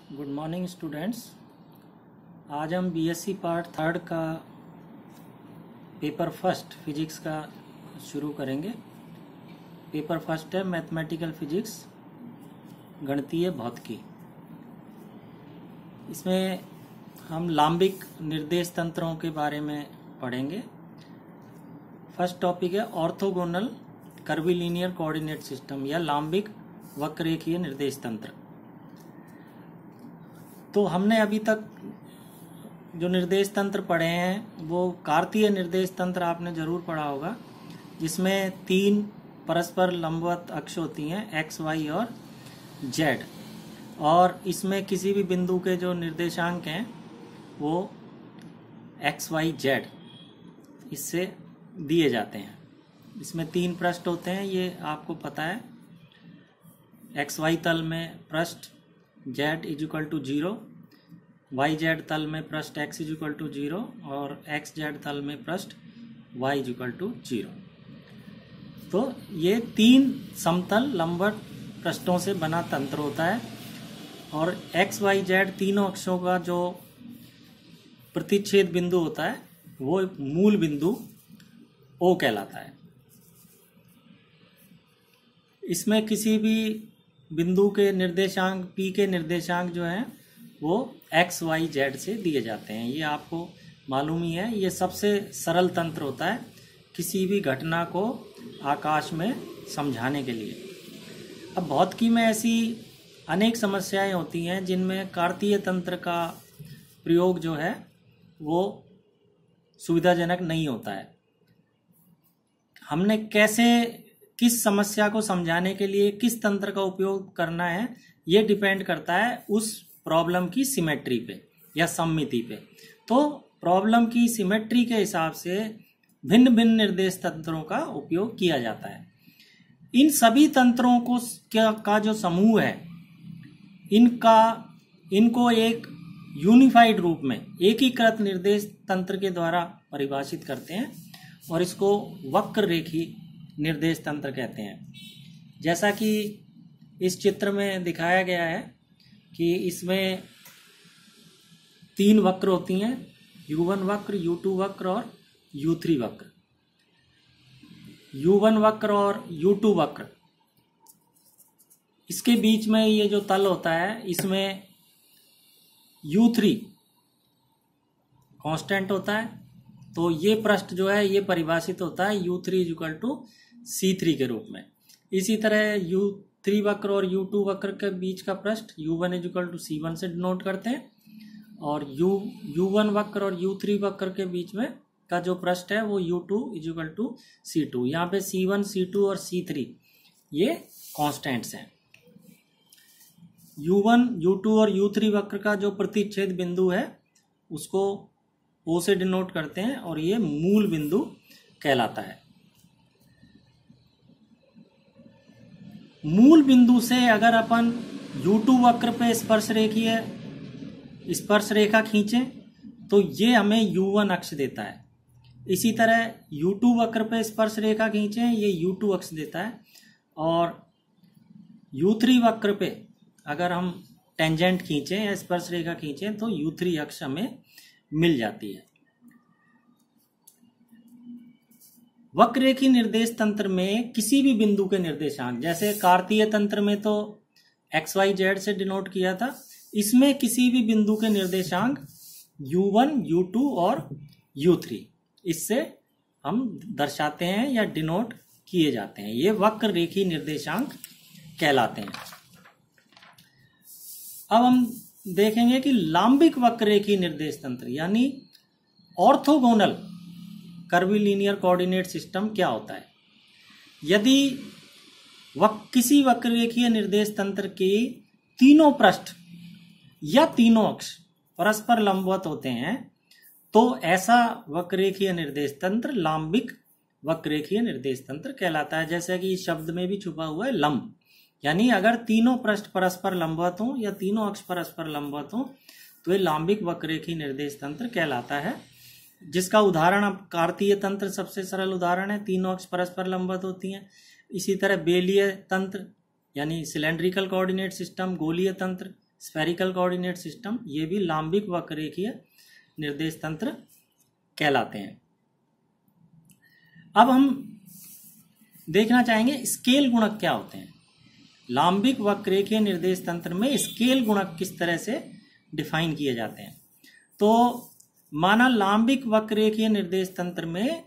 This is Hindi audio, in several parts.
Good morning students. आज हम बीएससी पार्ट थर्ड का पेपर फर्स्ट फिजिक्स का शुरू करेंगे। पेपर फर्स्ट है मैथमेटिकल फिजिक्स, गणितीय भौतिकी। इसमें हम लांबिक निर्देश तंत्रों के बारे में पढ़ेंगे। फर्स्ट टॉपिक है ऑर्थोगोनल कर्वीलिनियर कोऑर्डिनेट सिस्टम या लांबिक वक्ररेखीय निर्देश तंत्र। तो हमने अभी तक जो निर्देश तंत्र पढ़े हैं वो कार्तीय निर्देश तंत्र आपने जरूर पढ़ा होगा, जिसमें 3 परस्पर लंबवत अक्ष होती हैं, एक्स, वाई और जेड। और इसमें किसी भी बिंदु के जो निर्देशांक हैं वो एक्स, वाई, जेड इससे दिए जाते हैं। इसमें 3 पृष्ठ होते हैं, ये आपको पता है। एक्स वाई तल में पृष्ठ z equal to 0, Y Z तल में पृष्ठ x इक्वल टू 0 और एक्स जेड तल में पृष्ठ y इक्वल टू 0। तो ये 3 समतल लंबवत पृष्ठों से बना तंत्र होता है और x, y, z तीनों अक्षों का जो प्रतिच्छेद बिंदु होता है वो मूल बिंदु O कहलाता है। इसमें किसी भी बिंदु के निर्देशांक P के निर्देशांक जो हैं वो x, y, z से दिए जाते हैं। ये आपको मालूम ही है। ये सबसे सरल तंत्र होता है किसी भी घटना को आकाश में समझाने के लिए। अब भौतिकी में ऐसी अनेक समस्याएं होती हैं जिनमें कार्तीय तंत्र का प्रयोग जो है वो सुविधाजनक नहीं होता है। हमने किस समस्या को समझाने के लिए किस तंत्र का उपयोग करना है, ये डिपेंड करता है उस प्रॉब्लम की सिमेट्री पे या सममिति पे। तो प्रॉब्लम की सिमेट्री के हिसाब से भिन्न भिन्न निर्देश तंत्रों का उपयोग किया जाता है। इन सभी तंत्रों का जो समूह है इनको एक यूनिफाइड रूप में एकीकृत निर्देश तंत्र के द्वारा परिभाषित करते हैं और इसको वक्र रेखी निर्देश तंत्र कहते हैं। जैसा कि इस चित्र में दिखाया गया है कि इसमें 3 वक्र होती हैं, U1 वक्र, U2 वक्र और U3 वक्र। U1 वक्र और U2 वक्र, इसके बीच में ये जो तल होता है इसमें U3 कांस्टेंट होता है। तो ये पृष्ठ जो है ये परिभाषित होता है U3 इक्वल टू C3 के रूप में। इसी तरह U3 वक्र और U2 वक्र के बीच का पृष्ठ U1 इक्वल टू C1 से डिनोट करते हैं और U1 वक्र और U3 वक्र के बीच में का जो पृष्ठ है वो U2 इक्वल टू C2। यहाँ पे C1, C2 और C3 ये कांस्टेंट्स हैं। U1, U2 और U3 वक्र का जो प्रतिच्छेद बिंदु है उसको O से डिनोट करते हैं और ये मूल बिंदु कहलाता है। मूल बिंदु से अगर अपन U2 वक्र पे स्पर्श रेखा खींचें तो ये हमें U1 अक्ष देता है। इसी तरह U2 वक्र पे स्पर्श रेखा खींचें, ये U2 अक्ष देता है। और U3 वक्र पे अगर हम टेंजेंट खींचें या स्पर्श रेखा खींचें तो U3 अक्ष हमें मिल जाती है। वक्ररेखी निर्देश तंत्र में किसी भी बिंदु के निर्देशांक, जैसे कार्तीय तंत्र में तो एक्स, वाई, जेड से डिनोट किया था, इसमें किसी भी बिंदु के निर्देशांक U1, U2 और U3 इससे हम दर्शाते हैं या डिनोट किए जाते हैं। ये वक्ररेखी निर्देशांक कहलाते हैं। अब हम देखेंगे कि लांबिक वक्ररेखी निर्देश तंत्र यानी ऑर्थोगोनल कर्वीलिनियर कोऑर्डिनेट सिस्टम क्या होता है। यदि किसी वक्ररेखीय निर्देश तंत्र के तीनों पृष्ठ या तीनों अक्ष परस्पर लंबवत होते हैं तो ऐसा वक्ररेखीय निर्देश तंत्र लांबिक वक्ररेखीय निर्देश तंत्र कहलाता है। जैसे कि इस शब्द में भी छुपा हुआ है लंब, यानी अगर तीनों पृष्ठ परस्पर लंबवत हों या तीनों अक्ष परस्पर लंबवत हों तो ये लांबिक वक्ररेखीय निर्देश तंत्र कहलाता है। जिसका उदाहरण, अब कार्तीय तंत्र सबसे सरल उदाहरण है, तीनों अक्ष परस्पर लंबवत होती हैं। इसी तरह बेलीय तंत्र यानी सिलेंड्रिकल कोऑर्डिनेट सिस्टम, गोलीय तंत्र स्फेरिकल कोऑर्डिनेट सिस्टम, ये भी लांबिक वक्ररेखीय निर्देश तंत्र कहलाते हैं। अब हम देखना चाहेंगे स्केल गुणक क्या होते हैं। लांबिक वक्ररेखीय निर्देश तंत्र में स्केल गुणक किस तरह से डिफाइन किए जाते हैं। तो माना लांबिक वक्ररेखीय निर्देश तंत्र में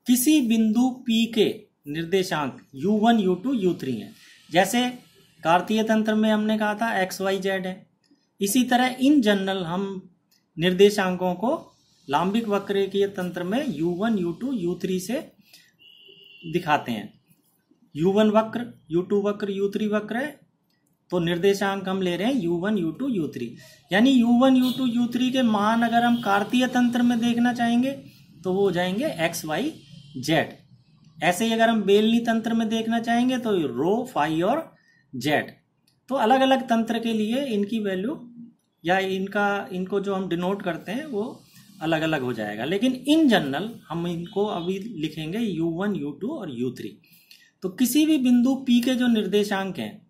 किसी बिंदु P के निर्देशांक u1, u2, u3 हैं। जैसे कार्तीय तंत्र में हमने कहा था x, y, z है। इसी तरह इन जनरल हम निर्देशांकों को लांबिक वक्ररेखीय तंत्र में u1, u2, u3 से दिखाते हैं। u1 वक्र, u2 वक्र, u3 वक्र है, तो निर्देशांक हम ले रहे हैं u1, u2, u3। यानी u1, u2, u3 के मान अगर हम कार्तीय तंत्र में देखना चाहेंगे तो वो हो जाएंगे x, y, z। ऐसे ही अगर हम बेलनी तंत्र में देखना चाहेंगे तो रो, फाई और z। तो अलग अलग तंत्र के लिए इनकी वैल्यू या इनको जो हम डिनोट करते हैं वो अलग अलग हो जाएगा, लेकिन इन जनरल हम इनको अभी लिखेंगे u1, u2 और u3। तो किसी भी बिंदु P के जो निर्देशांक हैं,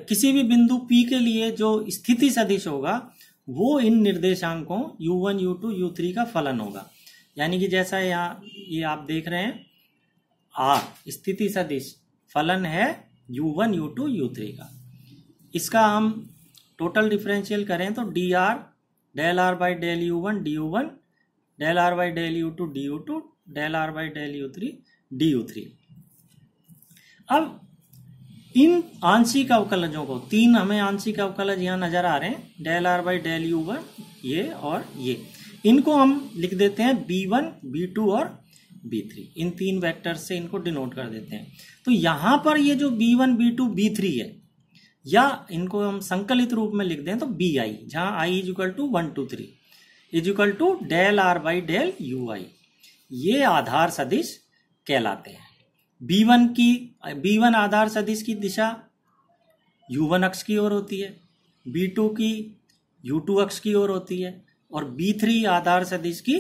किसी भी बिंदु P के लिए जो स्थिति सदिश होगा वो इन निर्देशांकों u1, u2, u3 का फलन होगा। यानी कि जैसा यहाँ ये आप देख रहे हैं R स्थिति सदिश फलन है u1, u2, u3 का। इसका हम टोटल डिफरेंशियल करें तो dr del r by del u1 du1 del r by del u2 du2 del r by del u3 du3। अब इन आंशिक अवकलजों को, तीन हमें आंशिक अवकलज यहाँ नजर आ रहे हैं, del r by del u1 ये और ये, इनको हम लिख देते हैं b1, b2 और b3। इन तीन वेक्टर से इनको डिनोट कर देते हैं। तो यहाँ पर ये जो b1, b2, b3 है, या इनको हम संकलित रूप में लिख दें तो bi, जहाँ i is equal to 1, 2, 3 is equal to del r by del ui, ये आधार सदिश कहलाते हैं। b1 आधार सदिश की दिशा u1 अक्ष की ओर होती है, b2 की u2 अक्ष की ओर होती है और b3 आधार सदिश की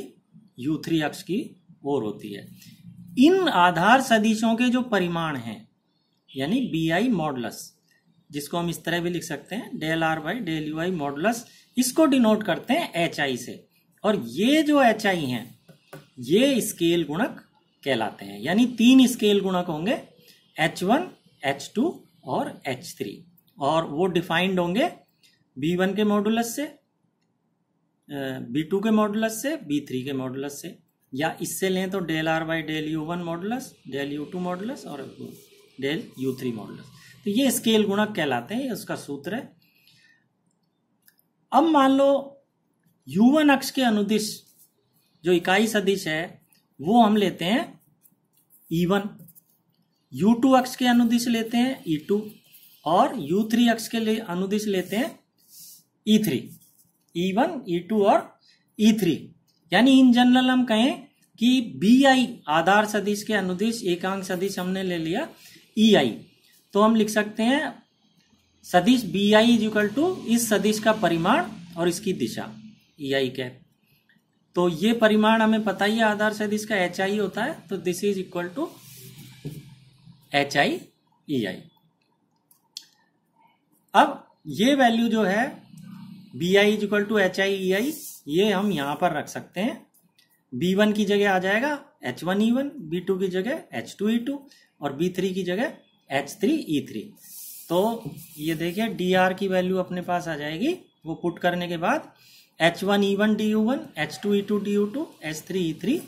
u3 अक्ष की ओर होती है। इन आधार सदिशों के जो परिमाण हैं यानी bi मॉडुलस, जिसको हम इस तरह भी लिख सकते हैं del r by del ui modulus, इसको डिनोट करते हैं hi से। और ये जो hi हैं ये स्केल गुणक कहलाते हैं। यानी तीन स्केल गुणक होंगे h1, h2 और h3, और वो डिफाइंड होंगे b1 के मॉडुलस से, b2 के मॉडुलस से, b3 के मॉडुलस से, या इससे लें तो del r by del u1 modulus, del u2 modulus और del u3 मॉडुलस। तो ये स्केल गुणक कहलाते हैं, उसका सूत्र है। अब मान लो u1 अक्ष के अनुदिश जो इकाई सदिश है वो हम लेते हैं e1, u2 अक्ष के अनुदिश लेते हैं e2 और u3 अक्ष के अनुदिश लेते हैं e3, e1, e2 और e3। यानी इन जनरल हम कहें कि bi आधार सदिश के अनुदिश एकांक सदिश हमने ले लिया ei, तो हम लिख सकते हैं सदिश bi इज इक्वल टू इस सदिश का परिमाण और इसकी दिशा ei कैप। तो ये परिमाण हमें पता ही है आधार सदिश का hi होता है, तो this is equal to hi ei। अब ये वैल्यू जो है bi is equal to hi ei, ये हम यहां पर रख सकते हैं। b1 की जगह आ जाएगा h1 e1, b2 की जगह h2 e2 और b3 की जगह h3 e3। तो ये देखिए dr की वैल्यू अपने पास आ जाएगी, वो पुट करने के बाद h1 e1 du1, h2 e2 du2, h3 e3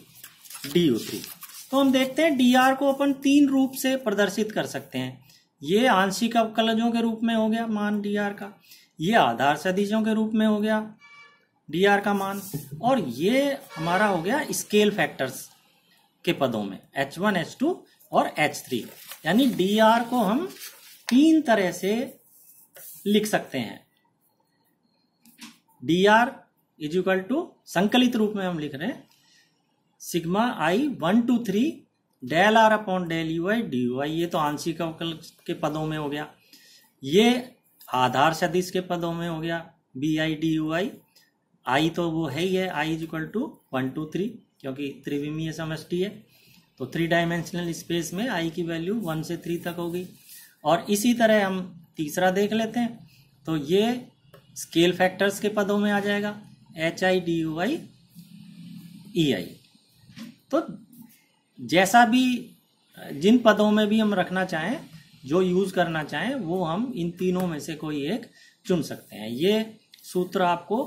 du3। तो हम देखते हैं dr को अपन तीन रूप से प्रदर्शित कर सकते हैं। ये आंशिक अवकलजों के रूप में हो गया मान dr का, ये आधार सदिशों के रूप में हो गया dr का मान, और ये हमारा हो गया स्केल फैक्टर्स के पदों में h1, h2 और h3। यानी dr को हम तीन तरह से लिख सकते हैं। dr इज इक्वल टू संकलित रूप में हम लिख रहे हैं sigma i 1 to 3 del r upon del ui du, ये तो आंशिक अवकल के पदों में हो गया। ये आधार सदिश के पदों में हो गया bi dui, i तो वो है ही है, i is equal to 1 to 3 क्योंकि त्रिविमीय समष्टि है, तो 3 डायमेंशनल स्पेस में i की वैल्यू 1 से 3 तक होगी। और इसी तरह हम तीसरा देख लेते हैं। तो ये स्केल फैक्टर्स के पदों में आ जाएगा, HI DUI EI। तो जैसा भी जिन पदों में भी हम रखना चाहें, जो यूज करना चाहें, वो हम इन तीनों में से कोई एक चुन सकते हैं। ये सूत्र आपको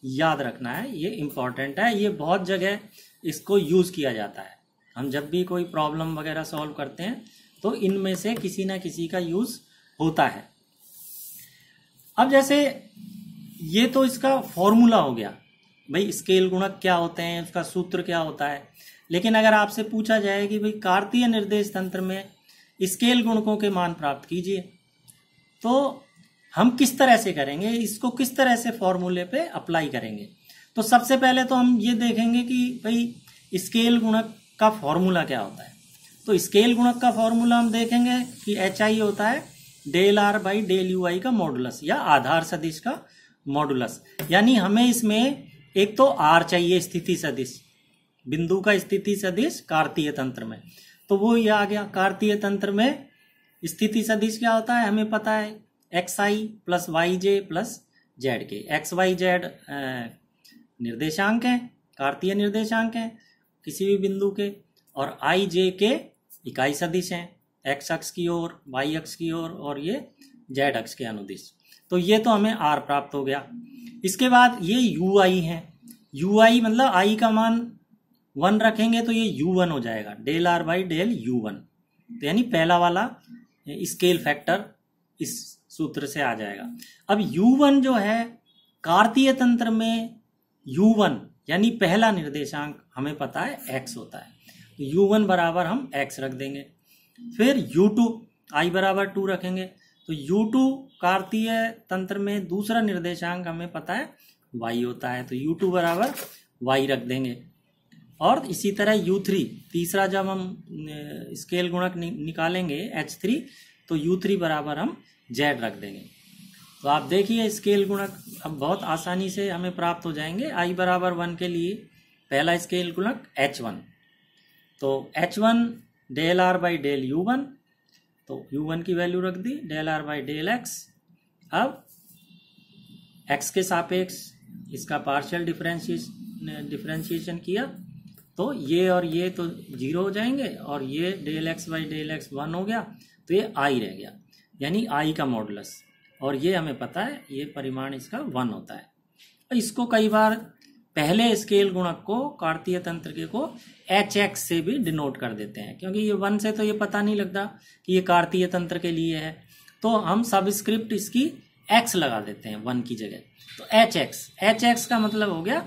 याद रखना है, ये इम्पॉर्टेंट है। ये बहुत जगह इसको यूज किया जाता है। हम जब भी कोई प्रॉब्लम वगैरह सॉल्व करते हैं तो इनमें से किसी ना किसी का यूज होता है। अब जैसे ये तो इसका फॉर्मूला हो गया, भाई स्केल गुणक क्या होते हैं, उसका सूत्र क्या होता है। लेकिन अगर आपसे पूछा जाए कि भाई कार्तीय निर्देश तंत्र में स्केल गुणकों के मान प्राप्त कीजिए, तो हम किस तरह से करेंगे, इसको किस तरह से फॉर्मूले पे अप्लाई करेंगे। तो सबसे पहले तो हम ये देखेंगे कि भाई स्केल गुणक का फॉर्मूला क्या होता है। तो स्केल गुणक का फॉर्मूला हम देखेंगे कि HI होता है del R by del UI का मॉडुलस, या आधार सदिश का मॉडुलस। यानी हमें इसमें एक तो R चाहिए, स्थिति सदिश, बिंदु का स्थिति सदिश कार्तीय तंत्र में। तो वो ये आ गया। कार्तीय तंत्र में स्थिति सदिश क्या होता है, हमें पता है XI plus YJ plus ZK। XYZ निर्देशांक हैं, कार्तीय निर्देशांक हैं किसी भी बिंदु के, और IJK इकाई सदिश हैं, X अक्ष की ओर, Y अक्ष की ओर, और ये Z अक्ष के अनुदिश। तो ये तो हमें R प्राप्त हो गया। इसके बाद ये UI है। UI मतलब I का मान 1 रखेंगे तो ये U1 हो जाएगा, del R by del U1। तो यानी पहला वाला स्केल फैक्टर इस सूत्र से आ जाएगा। अब U1 जो है कार्तीय तंत्र में, U1 यानी पहला निर्देशांक हमें पता है X होता है, तो U1 बराबर हम X रख देंगे। फिर U2 I बराबर 2 रखेंगे, तो U2 कार्तीय तंत्र में दूसरा निर्देशांक हमें पता है Y होता है, तो U2 बराबर Y रख देंगे। और इसी तरह U3 तीसरा जब हम स्केल गुणक निकालेंगे H3, तो U3 बराबर हम Z रख देंगे। तो आप देखिए स्केल गुणक अब बहुत आसानी से हमें प्राप्त हो जाएंगे। I बराबर 1 के लिए पहला स्केल गुणक H1, तो H1 del R by del U1, तो U1 की वैल्यू रख दी del R by del X। अब X के सापेक्ष इसका पार्शियल डिफरेंशिएशन किया, तो ये और ये तो 0 हो जाएंगे, और ये del X by del X 1 हो गया, तो ये I रह गया, यानी I का मॉडुलस। और ये हमें पता है ये परिमाण इसका 1 होता है। इसको कई बार पहले स्केल गुणक को, कार्तीय तंत्र के को HX से भी डिनोट कर देते हैं, क्योंकि ये 1 से तो ये पता नहीं लगता कि ये कार्तीय तंत्र के लिए है, तो हम सबस्क्रिप्ट इसकी X लगा देते हैं 1 की जगह। तो HX का मतलब हो गया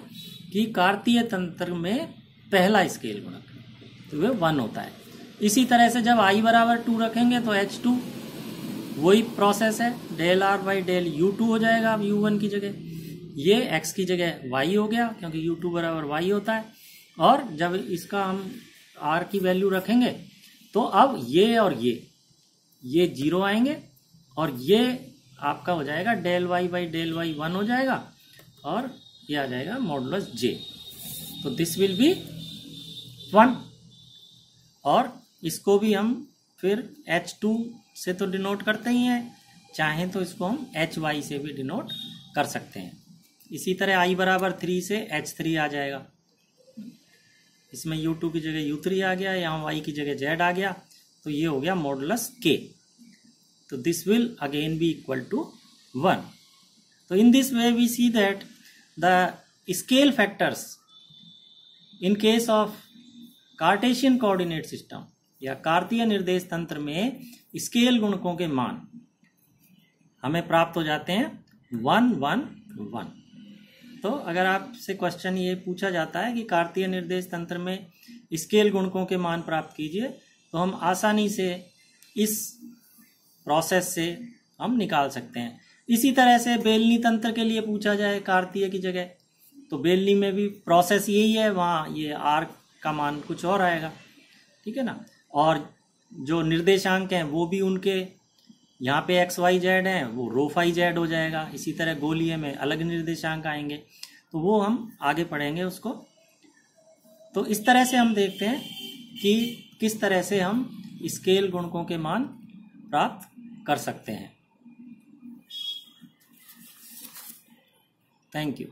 कि कार्तीय तंत्र में पहला स्केल गुणक, तो वह 1 होता है। इसी तरह से जब I बराबर 2 रखेंगे तो H2 वही प्रोसेस है, del R by del U2 हो जाएगा अब U1 की जगह, ये X की जगह Y हो गया क्योंकि U2 बराबर Y होता है। और जब इसका हम R की वैल्यू रखेंगे तो अब ये और ये 0 आएंगे, और ये आपका हो जाएगा del Y by del Y 1 हो जाएगा, और ये आ जाएगा मॉडुलस J। तो दिस विल बी 1। और इसको भी हम फिर H2 से तो डिनोट करते ही हैं, चाहे तो इसको हम HY से भी डिनोट कर सकते हैं। इसी तरह I बराबर 3 से H3 आ जाएगा, इसमें U2 की जगह U3 आ गया, यहाँ Y की जगह Z आ गया, तो ये हो गया मॉडुलस K। तो this will again be equal to 1। तो in this way we see that the scale factors in case of Cartesian coordinate system या कार्तीय निर्देश तंत्र में स्केल गुणकों के मान हमें प्राप्त हो जाते हैं 1 1 1। तो अगर आपसे क्वेश्चन ये पूछा जाता है कि कार्तीय निर्देश तंत्र में स्केल गुणकों के मान प्राप्त कीजिए, तो हम आसानी से इस प्रोसेस से हम निकाल सकते हैं। इसी तरह से बेलनी तंत्र के लिए पूछा जाए कार्तीय की जगह, तो बेलनी में भी प्रोसेस यही है, वहाँ ये R का मान कुछ और आएगा, ठीक है ना। और जो निर्देशांक हैं वो भी उनके यहाँ पे XYZ हैं, वो रो फाई Z हो जाएगा। इसी तरह गोलीय में अलग निर्देशांक आएंगे, तो वो हम आगे पढ़ेंगे उसको। तो इस तरह से हम देखते हैं कि किस तरह से हम स्केल गुणकों के मान प्राप्त कर सकते हैं। Thank you.